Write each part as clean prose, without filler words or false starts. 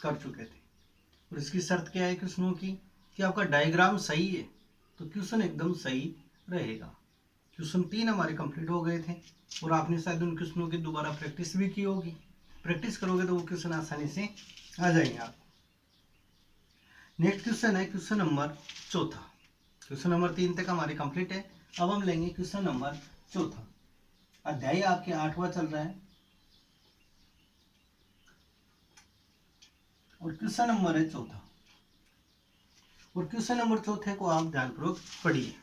कर चुके थे। और इसकी शर्त क्या है क्वेश्चनों की कि आपका डायग्राम सही है तो क्वेश्चन एकदम सही रहेगा। क्वेश्चन 3 हमारे कंप्लीट हो गए थे और आपने शायद उन क्वेश्चनों की दोबारा प्रैक्टिस भी की होगी। प्रैक्टिस करोगे तो वो क्वेश्चन आसानी से आ जाएंगे आपको। नेक्स्ट क्वेश्चन है क्वेश्चन नंबर 4। क्वेश्चन नंबर 3 तक हमारे कंप्लीट है। अब हम लेंगे क्वेश्चन नंबर 4। अध्याय आपके 8वां चल रहा है और क्वेश्चन नंबर है 4। और क्वेश्चन नंबर 4 को आप ध्यानपूर्वक पढ़िए।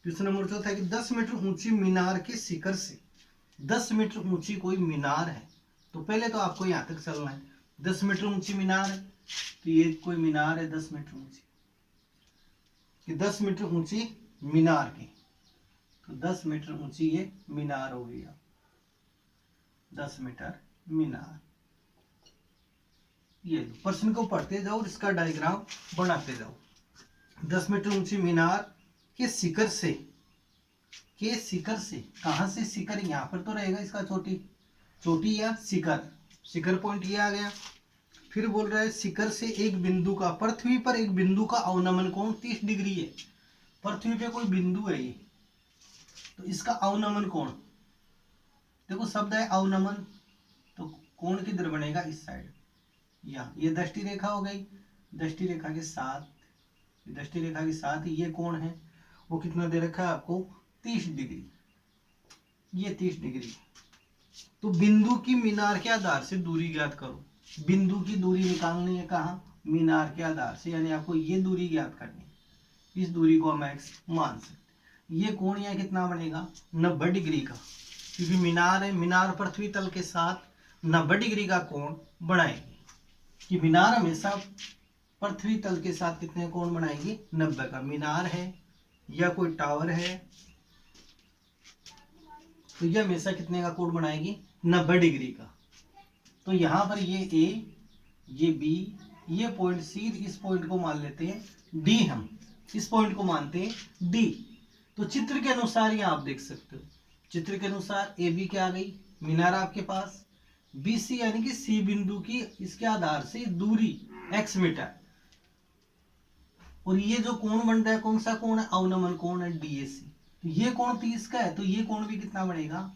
क्वेश्चन नंबर 4 है कि 10 मीटर ऊंची मीनार के शिखर से 10 मीटर ऊंची कोई मीनार है। तो पहले तो आपको यहां तक चलना है। 10 मीटर ऊंची मीनार है तो ये कोई मीनार है 10 मीटर ऊंची, कि 10 मीटर ऊंची मीनार की, तो 10 मीटर ऊंची ये मीनार हो गई। 10 मीटर मीनार, ये प्रश्न को पढ़ते जाओ और इसका डायग्राम बनाते जाओ। 10 मीटर ऊंची मीनार के शिखर से, कहां से शिखर, यहां पर तो रहेगा इसका चोटी या शिखर पॉइंट ये आ गया। फिर बोल रहा है शिखर से एक बिंदु का, पृथ्वी पर एक बिंदु का अवनमन कोण 30 डिग्री है। पृथ्वी पे कोई बिंदु है ये, तो इसका अवनमन कोण, देखो शब्द है अवनमन, तो कोण किधर बनेगा, इस साइड, यहाँ ये दृष्टि रेखा हो गई। दृष्टि रेखा के साथ ये कोण है वो कितना दे रखा है आपको, 30 डिग्री, ये 30 डिग्री। तो बिंदु की मीनार के आधार से दूरी ज्ञात करो। बिंदु की दूरी निकालनी है कहाँ, मीनार के आधार से, यानी आपको ये दूरी ज्ञात करनी है। इस दूरी को हम x मान सकते। ये कोण यहाँ कितना बनेगा, 90 डिग्री का, क्योंकि मीनार है, मीनार पृथ्वी तल के साथ 90 डिग्री का कोण बनाएगी। कि मीनार हमेशा पृथ्वी तल के साथ कितने कोण बनाएगी, 90 का। मीनार है या कोई टावर है तो ये हमेशा कितने का कोण बनाएगी, 90 डिग्री का। तो यहां पर ये ए, ये बी, ये पॉइंट सी, इस पॉइंट को मान लेते हैं डी, हम इस पॉइंट को मानते हैं डी। तो चित्र के अनुसार यहां आप देख सकते हो, चित्र के अनुसार ए बी क्या आ गई, मीनार आपके पास, बी सी यानी कि सी बिंदु की इसके आधार से दूरी x मीटर, और ये जो कोण बन रहा है कौन सा कोण है, अवनमन कोण है DAC। तो ये कोण 30 का है तो ये कोण भी कितना बनेगा,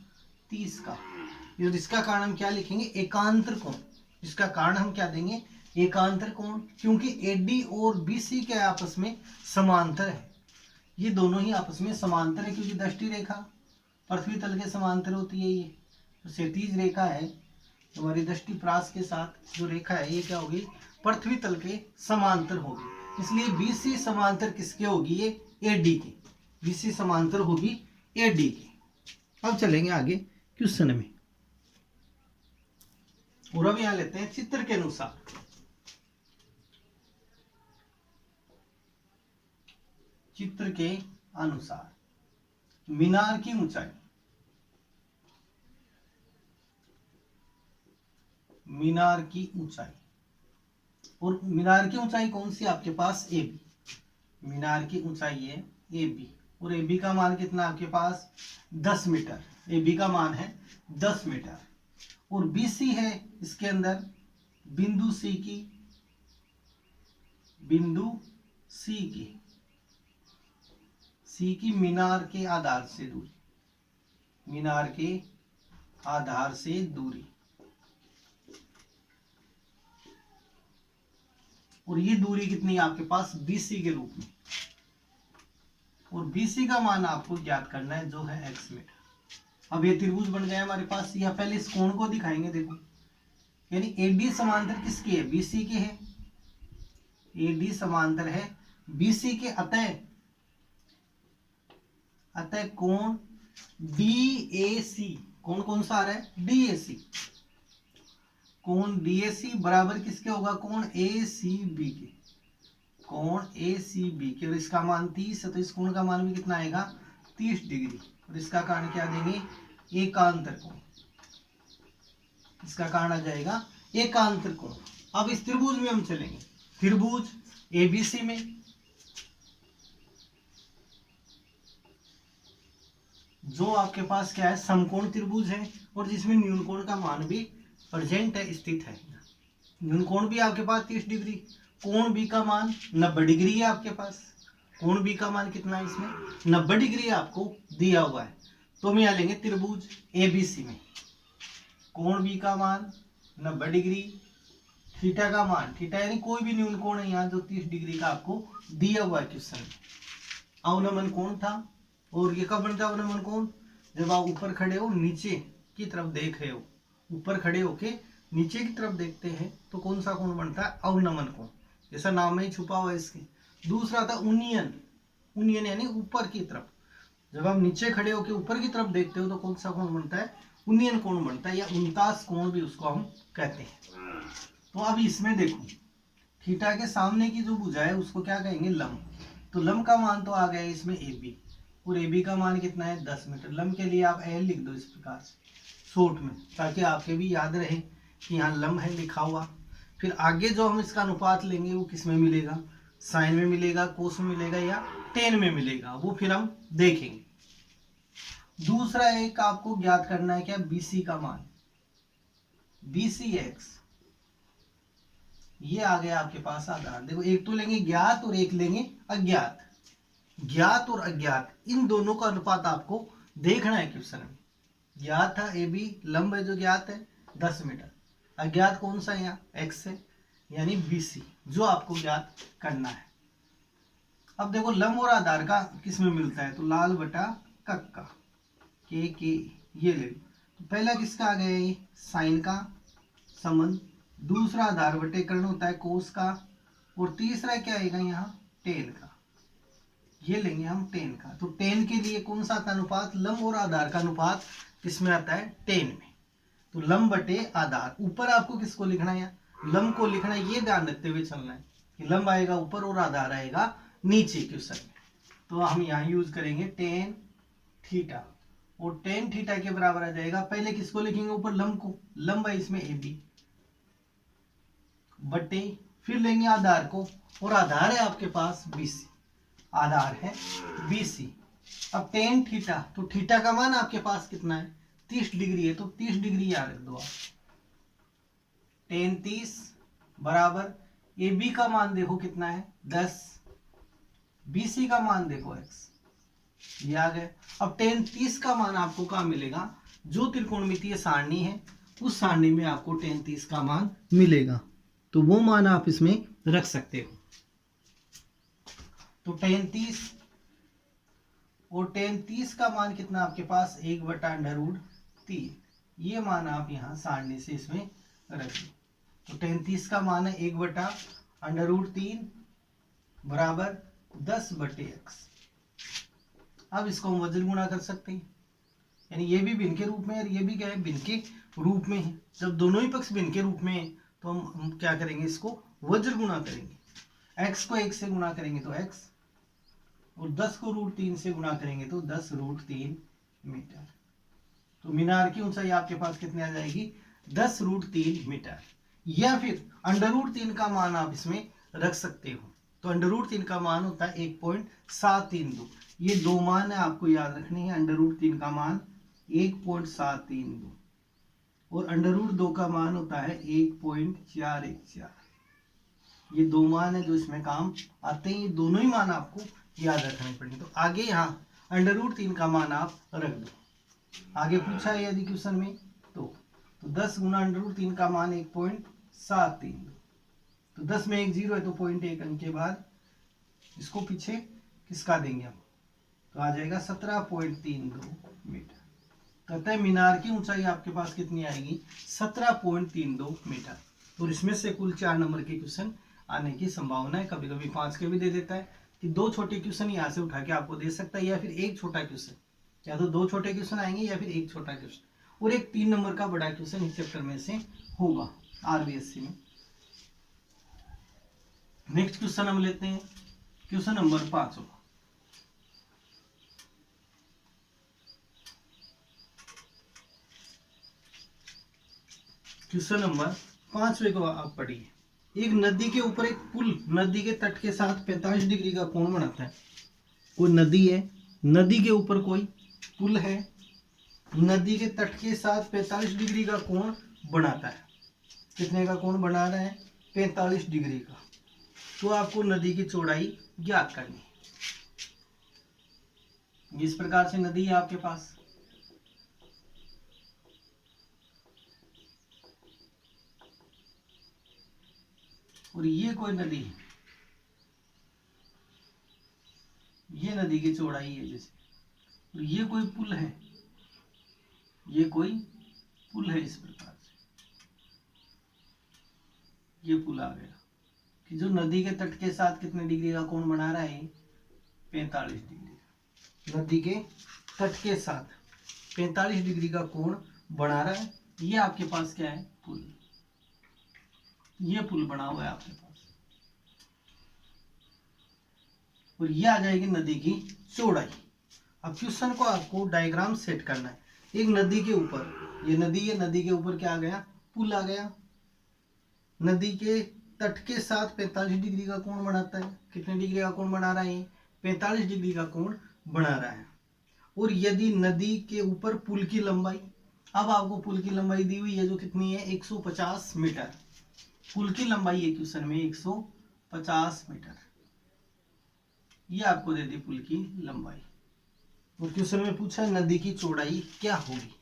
30 का। और इसका कारण हम क्या लिखेंगे, एकांतर कोण। इसका कारण हम क्या देंगे, एकांतर कोण, क्योंकि AD और BC के आपस में समांतर है। ये दोनों ही आपस में समांतर है, क्योंकि दृष्टि रेखा पृथ्वी तल के समांतर होती है। ये तो क्षैतिज रेखा है, हमारी दृष्टि प्रास के साथ जो रेखा है ये क्या होगी, पृथ्वी तल के समांतर होगी। इसलिए BC समांतर किसके होगी, ये AD की, BC समांतर होगी AD की। अब चलेंगे आगे क्वेश्चन में, और अब यहां लेते हैं चित्र के अनुसार। चित्र के अनुसार मीनार की ऊंचाई, मीनार की ऊंचाई, और मीनार की ऊंचाई कौन सी आपके पास, AB। मीनार की ऊंचाई है AB, और AB का मान कितना आपके पास, 10 मीटर। AB का मान है 10 मीटर। और BC है इसके अंदर बिंदु C की, बिंदु C की मीनार के आधार से दूरी, मीनार के आधार से दूरी, और ये दूरी कितनी है आपके पास, BC के रूप में। और BC का मान आपको ज्ञात करना है जो है x मीटर। अब ये त्रिभुज बन गया हमारे पास। या पहले इस कोण को दिखाएंगे, देखो, यानी AD समांतर किसके है, BC के है। AD समांतर है BC के, अतः कोण DAC, कौन सा आ रहा है, DAC, कोण DAC बराबर किसके होगा, कोण ACB के, कोण ACB के। और इसका मान 30 है तो इस कोण का मान भी कितना आएगा, 30 डिग्री। और इसका कारण क्या देंगे, एकांतर कोण, इसका कारण आ जाएगा एकांतर कोण। अब इस त्रिभुज में हम चलेंगे, त्रिभुज ABC में जो आपके पास क्या है, समकोण त्रिभुज है, और जिसमें न्यून कोण का मान भी प्रेजेंट है, स्थित है। न्यून कोण भी आपके पास 30 डिग्री, कोण बी का मान 90 डिग्री है आपके पास। कोण बी का मान कितना है इसमें 90 डिग्री आपको दिया हुआ है। तो हम यहाँ लेंगे त्रिभुज एबीसी में कोण बी का मान 90 डिग्री, थीटा का मान, थीटा यानी कोई भी न्यून कोण है यहाँ जो 30 डिग्री का आपको दिया हुआ है क्वेश्चन में। अवनमन कोण था, और ये कब बनता है अवनमन कोण, जब आप ऊपर खड़े हो नीचे की तरफ देख रहे हो, ऊपर खड़े होके नीचे की तरफ देखते हैं तो कौन सा कोण बनता है अवनमन कोण, जैसा नाम में ही छुपा हुआ है इसके। दूसरा था उन्नयन, उन्नयन यानी ऊपर की तरफ, जब आप नीचे खड़े होके ऊपर की तरफ देखते हो तो कौन सा कोण बनता है उन्नयन कोण बनता है, या उनतास कोण भी उसको हम कहते हैं। तो अब इसमें देखो थीटा के सामने की जो भुजा है उसको क्या कहेंगे लंब, तो लंब का मान तो आ गया इसमें ए बी, और ए बी का मान कितना है 10 मीटर। लंब के लिए आप एल लिख दो इस प्रकार से शॉर्ट में, ताकि आपके भी याद रहे कि यहाँ लंब है लिखा हुआ। फिर आगे जो हम इसका अनुपात लेंगे वो किस में मिलेगा, साइन में मिलेगा, कोस में मिलेगा, या टेन में मिलेगा, वो फिर हम देखेंगे। दूसरा एक आपको ज्ञात करना है क्या, बीसी का मान, बीसी एक्स, ये आ गया आपके पास आधार। देखो एक तो लेंगे ज्ञात और एक लेंगे अज्ञात। ज्ञात और अज्ञात इन दोनों का अनुपात आपको देखना है क्वेश्चन में। ज्ञात था ए बी, लंब है जो ज्ञात है 10 मीटर, अज्ञात कौन सा है यहाँ एक्स है, यानी बीसी जो आपको ज्ञात करना है। अब देखो लंब और आधार का किस में मिलता है, तो लाल बटा कक्का के ये ले लो। तो पहला किसका आ गया ये साइन का संबंध, दूसरा आधार बटे कर्ण होता है कोस का, और तीसरा क्या आएगा यहाँ टेन का, ये लेंगे हम टेन का। तो टेन के लिए कौन सा अनुपात, लंब और आधार का अनुपात किसमें आता है टेन में, तो लंब बटे आधार। ऊपर आपको किसको लिखना है, लंब को लिखना है, ये ध्यान रखते हुए चलना है कि लंब आएगा ऊपर और आधार आएगा नीचे क्वेश्चन में। तो हम यहाँ यूज करेंगे टेन थीटा, और टेन थीटा के बराबर आ जाएगा, पहले किसको लिखेंगे ऊपर लंब को, लंब है इसमें ए बी बटे, फिर लेंगे आधार को, और आधार है आपके पास बीसी, आधार है बीसी। अब टेन थीटा, तो थीटा का मान आपके पास कितना है 30 डिग्री है, तो 30 डिग्री याद रख दो आप, टेन 30 बराबर ए बी का मान देखो कितना है 10, बीसी का मान देखो x, ये आ गया। अब टेन 30 का मान आपको कहाँ मिलेगा, जो त्रिकोणमितीय सारणी है उस सारणी में आपको टेन 30 का मान मिलेगा, तो वो मान आप इसमें रख सकते हो। तो टेन 30 और टेन 30 का मान कितना आपके पास 1/√3, ये मान आप यहाँ सारणी से इसमें रख दो। तो टेन 30 का मान है 1/√3 बराबर 10/x। अब इसको हम वज्र गुणा कर सकते हैं, यानी ये भी भिन्न के रूप में है और ये भी क्या है भिन्न के रूप में है। जब दोनों ही पक्ष भिन्न के रूप में है तो हम क्या करेंगे, इसको वज्र गुणा करेंगे। x को 1 से गुणा करेंगे तो x, और 10 को √3 से गुणा करेंगे तो 10√3 मीटर। तो मीनार की ऊंचाई आपके पास कितनी आ जाएगी 10√3 मीटर, या फिर √3 का मान आप इसमें रख सकते हो। तो √3 का मान होता है 1.732, ये दो मान है आपको याद रखने हैं। √3 का मान 1.732 और √2 का मान होता है 1.414, ये दो मान है जो इसमें काम आते हैं। ये दोनों ही मान आपको याद रखने पड़ेंगे। तो आगे यहाँ √3 का मान आप रख दो, आगे पूछा है यदि क्वेश्चन में तो 10 गुना √3 का मान 1.732, तो 10 में 1 0 है तो 0.1 अंक के बाद इसको पीछे किसका देंगे हम, तो आ जाएगा 17.32 मीटर। तथा मीनार की ऊंचाई आपके पास कितनी आएगी 17.32 मीटर। तो इसमें से कुल 4 नंबर के क्वेश्चन आने की संभावना है। कभी कभी 5 के भी दे देता है कि 2 छोटे क्वेश्चन यहाँ से उठा के आपको दे सकता है, या फिर एक छोटा क्वेश्चन, या तो 2 छोटे क्वेश्चन आएंगे या फिर एक छोटा क्वेश्चन, और एक 3 नंबर का बड़ा क्वेश्चन इस चैप्टर में से होगा आरबीएससी में। नेक्स्ट क्वेश्चन हम लेते हैं क्वेश्चन नंबर 5। क्वेश्चन नंबर 5 को आप पढ़िए। एक नदी के ऊपर एक पुल नदी के तट के साथ 45 डिग्री का कोण बनाता है। कोई नदी है, नदी के ऊपर कोई पुल है, नदी के तट के साथ 45 डिग्री का कोण बनाता है। कितने का कोण बना रहा है? 45 डिग्री का। तो आपको नदी की चौड़ाई ज्ञात करनी है। इस प्रकार से नदी है आपके पास। और ये कोई नदी है, ये नदी की चौड़ाई है जैसे, और ये कोई पुल है, ये कोई पुल है। इस प्रकार से ये पुल आ गया कि जो नदी के तट के साथ कितने डिग्री का कोण बना रहा है? 45 डिग्री। नदी के तट के साथ 45 डिग्री का कोण बना रहा है। ये आपके पास क्या है? पुल। ये पुल बना हुआ है आपके पास, और ये आ जाएगी नदी की चौड़ाई। अब क्वेश्चन को आपको डायग्राम सेट करना है। एक नदी के ऊपर, ये नदी है, नदी के ऊपर क्या आ गया? पुल आ गया। नदी के तट के साथ 45 डिग्री का कोण बनाता है। कितने डिग्री का कोण बना रहा है? 45 डिग्री का कोण बना रहा है। और यदि नदी के ऊपर पुल की लंबाई, अब आपको पुल की लंबाई दी हुई है जो कितनी है? 150 मीटर। पुल की लंबाई है क्वेश्चन में 150 मीटर। ये आपको दे दी पुल की लंबाई। और क्वेश्चन में पूछा है नदी की चौड़ाई क्या होगी?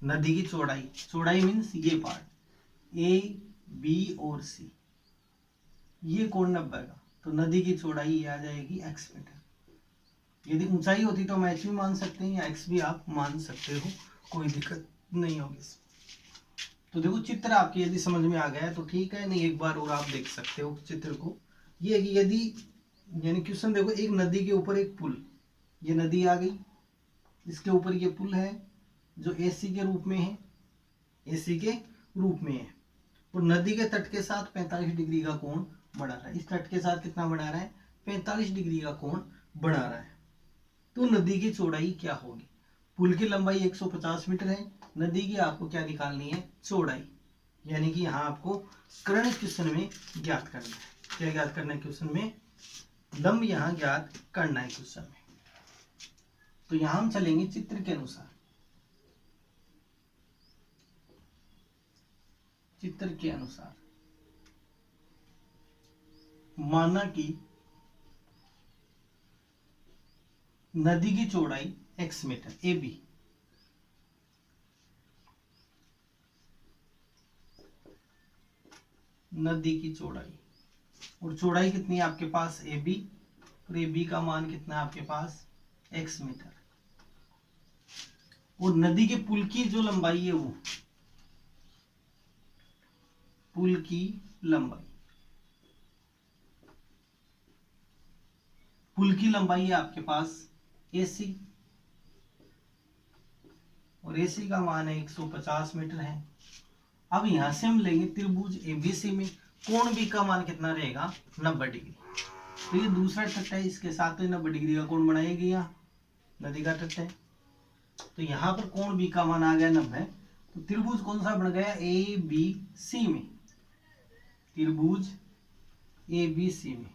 नदी की चौड़ाई, चौड़ाई मीन्स ये पार्ट ए बी और सी, ये कोण 90 का। तो नदी की चौड़ाई ये आ जाएगी x मीटर। यदि ऊंचाई होती तो हम h भी मान सकते हैं, या x भी आप मान सकते हो, कोई दिक्कत नहीं होगी इसमें। तो देखो चित्र आपके यदि समझ में आ गया है तो ठीक है, नहीं एक बार और आप देख सकते हो चित्र को। ये है कि यदि, यानी क्वेश्चन देखो, एक नदी के ऊपर एक पुल, ये नदी आ गई, इसके ऊपर ये पुल है जो AC के रूप में है, AC के रूप में है, और नदी के तट के साथ 45 डिग्री का कोण बना रहा है। इस तट के साथ कितना बना रहा है? 45 डिग्री का कोण बना रहा है। तो नदी की चौड़ाई क्या होगी? पुल की लंबाई 150 मीटर है, नदी की आपको क्या निकालनी है? चौड़ाई। यानी कि यहाँ आपको कर्ण क्वेश्चन में ज्ञात करना है। क्या ज्ञात करना है क्वेश्चन में? लंब यहाँ ज्ञात करना है क्वेश्चन में। तो यहाँ हम चलेंगे चित्र के अनुसार। चित्र के अनुसार माना कि नदी की चौड़ाई x मीटर AB, नदी की चौड़ाई, और चौड़ाई कितनी है आपके पास? AB, और AB का मान कितना है आपके पास? x metre. और नदी के पुल की जो लंबाई है वो, पुल की लंबाई, पुल की लंबाई है आपके पास AC, और AC का मान है 150 मीटर है। अब यहां से हम लेंगे त्रिभुज ABC में कोण B का मान कितना रहेगा? 90 डिग्री। तो ये दूसरा तट है, इसके साथ तो 90 डिग्री का कोण बनाएगी, यहाँ नदी का तट है। तो यहाँ पर कोण B का मान आ गया 90। तो त्रिभुज कौन सा बन गया? ABC में, त्रिभुज ABC में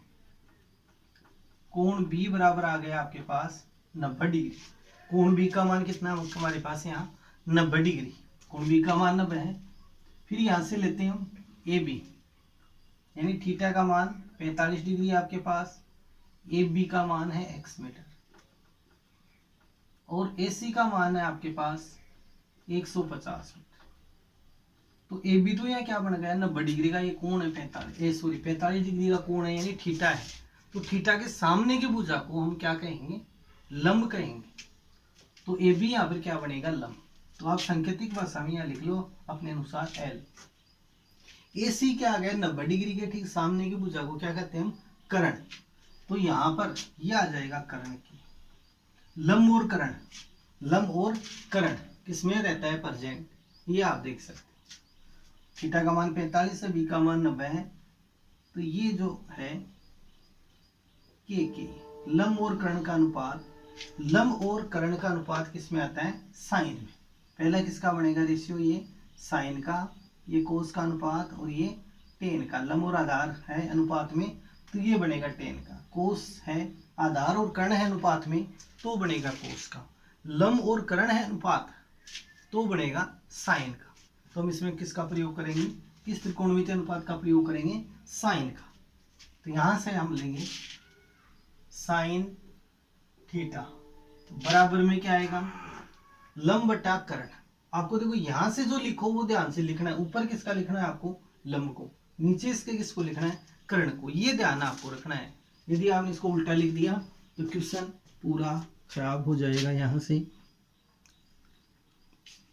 कोण B बराबर आ गया आपके पास 90 डिग्री। कोण B का मान कितना है हमारे पास? यहाँ 90 डिग्री। कोण B का मान 90 है। फिर यहां से लेते हैं हम AB, यानी थीटा का मान 45 डिग्री आपके पास, AB का मान है x मीटर, और AC का मान है आपके पास 150 मीटर। तो AB तो यहाँ क्या बन गया? 90 डिग्री का ये कोण है 45 डिग्री का कोण है, यानी थीटा है। तो थीटा के सामने की भुजा को हम क्या कहेंगे? लंब कहेंगे। तो AB यहाँ पर क्या बनेगा? लंब। तो आप सांकेतिक भाषा में यहाँ लिख लो अपने अनुसार L। AC क्या आ गया? 90 डिग्री के ठीक सामने की भुजा को क्या कहते हैं हम? कर्ण। तो यहाँ पर यह आ जाएगा कर्ण की। लंब और कर्ण, लंब और कर्ण किसमें रहता है? प्रेजेंट। ये आप देख सकते हैं। थीटा का मान 45 है, B का मान 90 है। तो ये जो है के लंब और कर्ण का अनुपात, लंब और कर्ण का अनुपात किसमें आता है? साइन में। पहला किसका बनेगा रेशियो? ये साइन का, ये कोस का अनुपात, और ये टेन का। लंब और आधार है अनुपात में तो ये बनेगा टेन का। कोस है आधार और कर्ण है अनुपात में तो बनेगा कोस का। लंब और कर्ण है अनुपात तो बनेगा साइन का। तो हम इसमें किसका प्रयोग करेंगे? किस त्रिकोणमिति अनुपात का प्रयोग करेंगे? साइन का। तो यहां से हम लेंगे साइन थीटा बराबर में क्या आएगा? लंब बटा कर्ण। आपको देखो यहां से जो लिखो वो ध्यान से लिखना है। ऊपर किसका लिखना है आपको? लंब को। नीचे इसके किसको लिखना है? कर्ण को। ये ध्यान आपको रखना है। यदि आपने इसको उल्टा लिख दिया तो क्वेश्चन पूरा खराब हो जाएगा यहां से।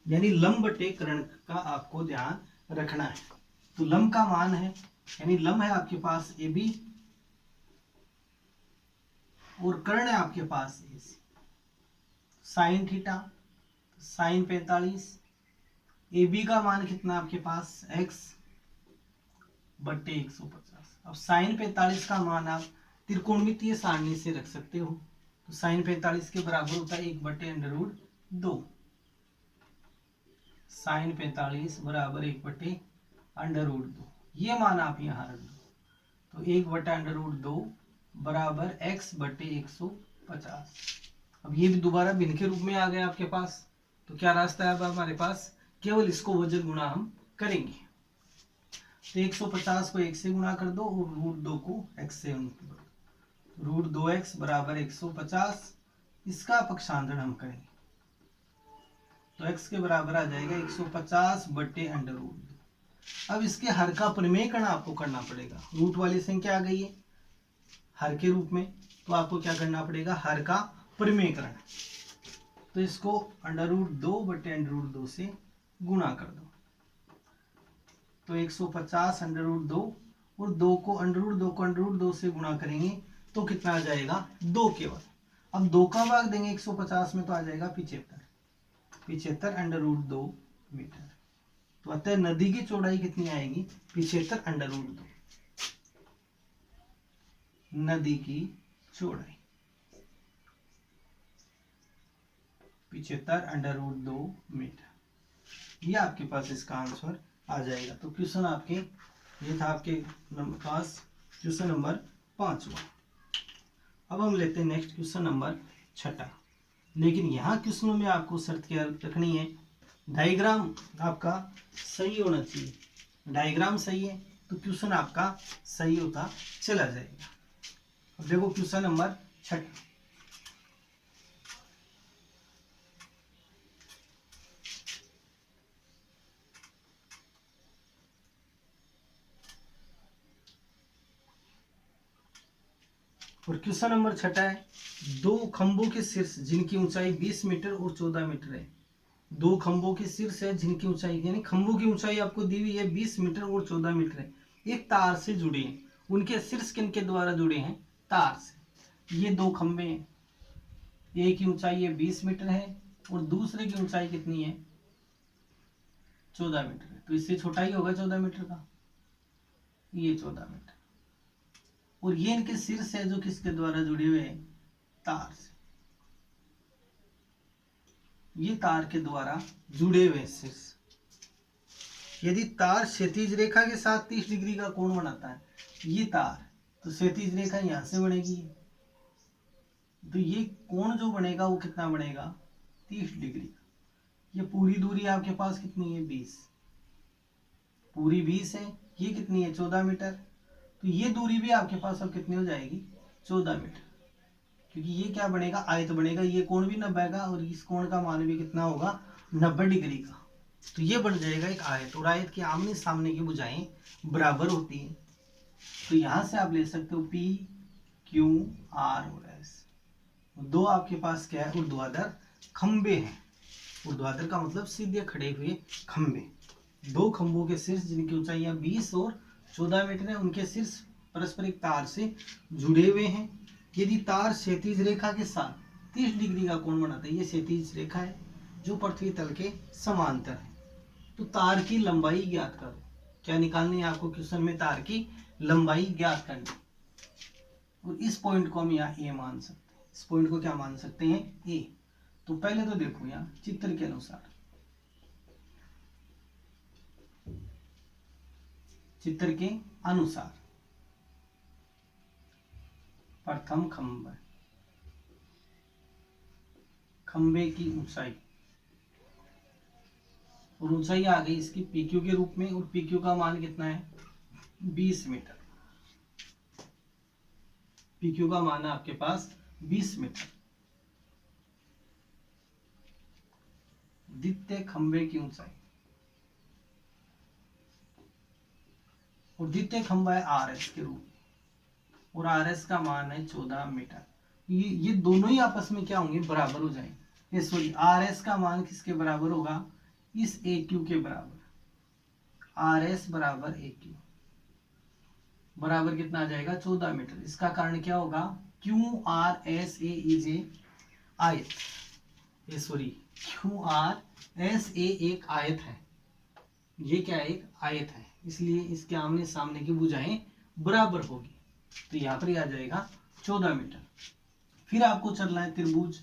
यानी लंब बटे कर्ण का आपको ध्यान रखना है। तो लंब का मान है, यानी लंब है आपके पास ए बी और कर्ण है आपके पास A C. Sine theta sine 45, A B का मान कितना आपके पास? x बट्टे 150। अब साइन 45 का मान आप त्रिकोणमितीय सारणी से रख सकते हो। तो साइन 45 के बराबर होता है 1/√2। साइन 45 बराबर 1/√2। ये मान आप यहाँ रख दो। तो 1/√2 बराबर x बटे 150। अब ये भी दोबारा भिन्न के रूप में आ गया आपके पास। तो क्या रास्ता है अब हमारे पास? केवल इसको वजन गुणा हम करेंगे। तो 150 को 1 से गुणा कर दो और √2 को x से गुणा कर दो। √2x बराबर 150। इसका पक्षांतरण हम करेंगे तो x के बराबर आ जाएगा 150 बटे √2। अब इसके हर का परिमेयकरण आपको करना पड़ेगा। रूट वाली संख्या आ गई है हर के रूप में, तो आपको क्या करना पड़ेगा? हर का परिमेयकरण। तो इसको √2 बटे √2 से गुणा कर दो। तो 150 √2 और 2 को √2 से गुणा करेंगे तो कितना आ जाएगा? 2 केवल। अब 2 का भाग देंगे 150 में तो आ जाएगा 75 √2 मीटर। तो अतः नदी की चौड़ाई कितनी आएगी? 75 √2। नदी की चौड़ाई 75 √2 मीटर। ये आपके पास इसका आंसर आ जाएगा। तो क्वेश्चन आपके ये था आपके पास क्वेश्चन नंबर 5वां। अब हम लेते हैं नेक्स्ट क्वेश्चन नंबर 6। लेकिन यहाँ क्वेश्चनों में आपको शर्त क्या रखनी है? डायग्राम आपका सही होना चाहिए। डायग्राम सही है तो क्वेश्चन आपका सही होता चला जाएगा। अब देखो क्वेश्चन नंबर 6। और क्वेश्चन नंबर 6 है, दो खंभों के शीर्ष जिनकी ऊंचाई 20 मीटर और 14 मीटर है। दो खंभों के शीर्ष है जिनकी ऊंचाई, यानी खंभों की ऊंचाई आपको दी हुई है 20 मीटर और 14 मीटर है। एक तार से जुड़े हैं। उनके शीर्ष किनके द्वारा जुड़े हैं? तार से। ये दो खंभे हैं। एक की ऊंचाई है 20 मीटर है और दूसरे की ऊंचाई कितनी है? 14 मीटर है। तो इससे छोटा ही होगा 14 मीटर का। ये 14 मीटर। और ये इनके शीर्ष है जो किसके द्वारा जुड़े हुए हैं? तार से। ये तार के द्वारा जुड़े हुए शीर्ष। यदि तार क्षैतिज रेखा के साथ 30 डिग्री का कोण बनाता है, ये तार, तो क्षैतिज रेखा यहां से बनेगी। तो ये कोण जो बनेगा वो कितना बनेगा? 30 डिग्री का। ये पूरी दूरी आपके पास कितनी है? 20। पूरी 20 है। ये कितनी है? 14 मीटर। तो ये दूरी भी आपके पास अब कितनी हो जाएगी? 14 मीटर। क्योंकि ये क्या बनेगा? आयत बनेगा। ये कोण भी 90 का और इस कोण का मान भी कितना होगा? 90 डिग्री का। तो ये बन जाएगा एक आयत। और आयत की आमने सामने की भुजाएं बराबर होती हैं। तो यहां से आप ले सकते हो P, Q, R और S। दो आपके पास क्या है? ऊर्ध्वाधर खंबे हैं। ऊर्ध्वाधर का मतलब सीधे खड़े हुए खंबे। दो खंभों के शीर्ष जिनकी ऊंचाइयां 20 और 14 मीटर है, उनके शीर्ष परस्पर एक तार से जुड़े हुए हैं। यदि तार क्षैतिज रेखा के साथ 30 डिग्री का कोण बनाता है, ये क्षैतिज रेखा है जो पृथ्वी तल के समांतर है, तो तार की लंबाई ज्ञात करो। क्या निकालनी है आपको क्वेश्चन में? तार की लंबाई ज्ञात करनी। और इस पॉइंट को हम यहाँ ए मान सकते हैं। इस पॉइंट को क्या मान सकते हैं? ए। तो पहले तो देखो यहाँ चित्र के अनुसार, चित्र के अनुसार प्रथम खंबे की ऊंचाई और ऊंचाई आ गई इसकी PQ के रूप में, और PQ का मान कितना है 20 मीटर। PQ का मान है आपके पास 20 मीटर। द्वितीय खंभे की ऊंचाई, और द्वितीय खंभा है RS के रूप में, और RS का मान है 14 मीटर। ये दोनों ही आपस में क्या होंगे, बराबर हो जाएंगे। ये सॉरी, RS का मान किसके बराबर होगा, इस AQ के बराबर। RS बराबर AQ बराबर कितना आ जाएगा 14 मीटर। इसका कारण क्या होगा, QRSA इज ए आयत, ये सॉरी QRSA एक आयत है, ये क्या है, एक आयत है, इसलिए इसके आमने सामने की भुजाएं बराबर होगी। तो यहाँ पर आ जाएगा 14 मीटर। फिर आपको चलना है त्रिभुज,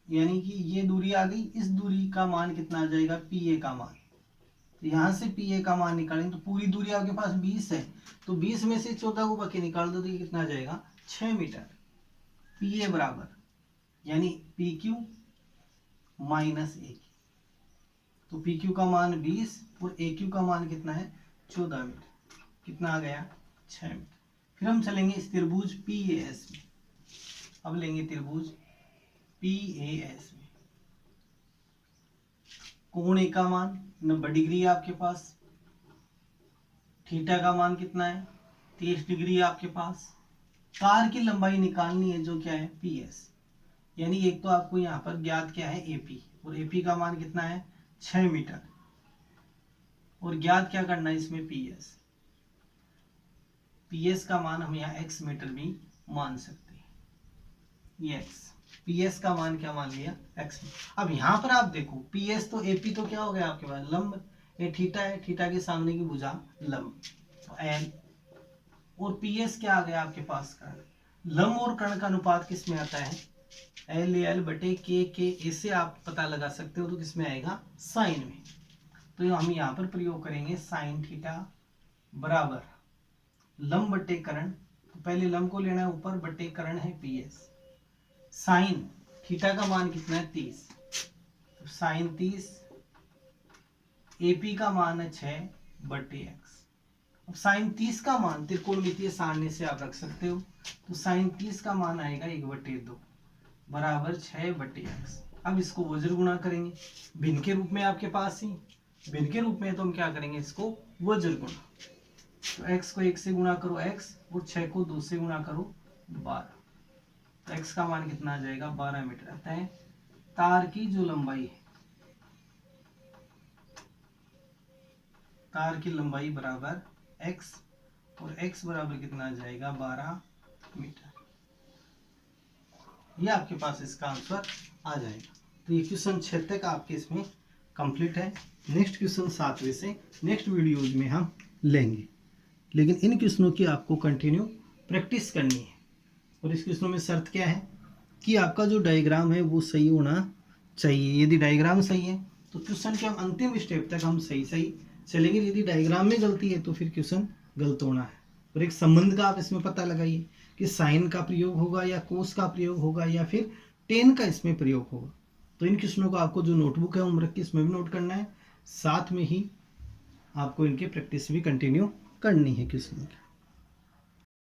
यानी कि ये दूरी आ गई, इस दूरी का मान कितना आ जाएगा, PA का मान। तो यहाँ से PA का मान निकालें तो पूरी दूरी आपके पास 20 है, तो 20 में से 14 को बाकी निकाल दो तो ये कितना आ जाएगा 6 मीटर। PA बराबर यानी PQ माइनस AQ, तो PQ का मान 20 और AQ का मान कितना है 14 मीटर, कितना आ गया 6 मीटर। फिर हम चलेंगे इस त्रिभुज PAS में। अब लेंगे त्रिभुज PAS में, कोण A का मान 90 डिग्री है आपके पास, थीटा का मान कितना है 30 डिग्री है आपके पास। तार की लंबाई निकालनी है जो क्या है PS, यानी एक तो आपको यहाँ पर ज्ञात क्या है AP, और AP का मान कितना है 6 मीटर, और ज्ञात क्या करना है इसमें PS। PS का मान हम यहाँ x मीटर भी मान सकते हैं, ये x। PS का मान क्या मान लिया x। अब यहाँ पर आप देखो PS तो AP तो क्या हो गया आपके पास लंब, ये थीटा है, थीटा के सामने की भुजा लंब, तो L, और PS क्या आ गया आपके पास कर्ण। लंब और कर्ण का अनुपात किस में आता है, LL बटे K, ऐसे आप पता लगा सकते हो, तो किस में आएगा साइन में। तो हम यहाँ पर प्रयोग करेंगे साइन थीटा बराबर लंब बटे कर्ण, तो पहले लंब को लेना है ऊपर, बटे कर्ण है PS। साइन थीटा का मान कितना है 30, तो साइन 30, AP का मान है 6 बटे x। अब साइन 30 का मान त्रिकोणमितीय सारणी से आप रख सकते हो, तो साइन 30 का मान आएगा 1/2 बराबर 6 बटे x। अब इसको वज्र गुणा करेंगे, भिन्न के रूप में आपके पास ही, भिन्न के रूप में तो हम क्या करेंगे इसको वज्र गुणा, तो x को 1 से गुणा करो x, और 6 को 2 से गुणा करो 12, तो x का मान कितना आ जाएगा 12 मीटर आता है। तार की जो लंबाई है, तार की लंबाई बराबर x, और x बराबर कितना आ जाएगा 12 मीटर। ये आपके पास इसका आंसर आ जाएगा। तो ये क्वेश्चन 6 तक आपके इसमें कंप्लीट है। नेक्स्ट क्वेश्चन 7वें से नेक्स्ट वीडियोज में हम लेंगे, लेकिन इन क्वेश्चनों की आपको कंटिन्यू प्रैक्टिस करनी है। और इस क्वेश्चनों में शर्त क्या है कि आपका जो डायग्राम है वो सही होना चाहिए। यदि डायग्राम सही है तो क्वेश्चन के हम अंतिम स्टेप तक हम सही चलेंगे। यदि डायग्राम में गलती है तो फिर क्वेश्चन गलत होना है। और एक संबंध का आप इसमें पता लगाइए कि साइन का प्रयोग होगा या कोस का प्रयोग होगा या फिर टेन का इसमें प्रयोग होगा। तो इन क्वेश्चनों को आपको जो नोटबुक है होमवर्क की इसमें भी नोट करना है, साथ में ही आपको इनके प्रैक्टिस भी कंटिन्यू करनी है क्वेश्चन की।